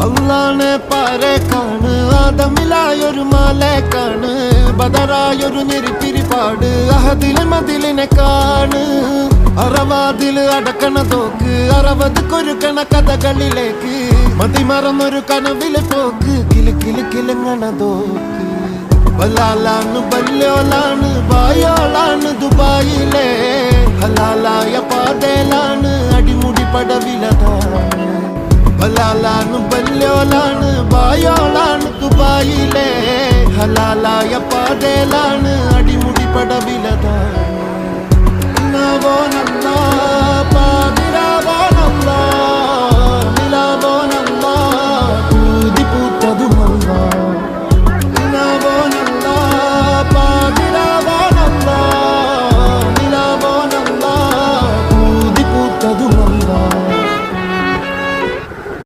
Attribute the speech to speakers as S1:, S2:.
S1: അള്ളാനെ പാരേക്കാണ് ആദമിലായൊരു മാലേക്കാണ് ബദറായൊരു ഞെരിപ്പിരിപ്പാട് അഹദിലെ മതിലിനെ കാണ് അറവാതില് അടക്കണ തോക്ക് 60 കൊരുക്കണ കഥകളിലേക്ക് മതിമറന്നൊരു കനവില് പോക്ക് കിലു കിലു കിലുങ്ങണ തോക്ക് ബലാലാണ് ബല്യോലാണ് ബായോളാണ് ദുബായിലെ ഹലാലായ പാതയിലാണ് അടിമുടി പടവിലതാണ് ബലാലാണ് ബല്യോലാണ് ബായോളാണ് ദുബായിലെ ഹലാലായ പാതയിലാണ് അടിമുടി പടവിലതാണ്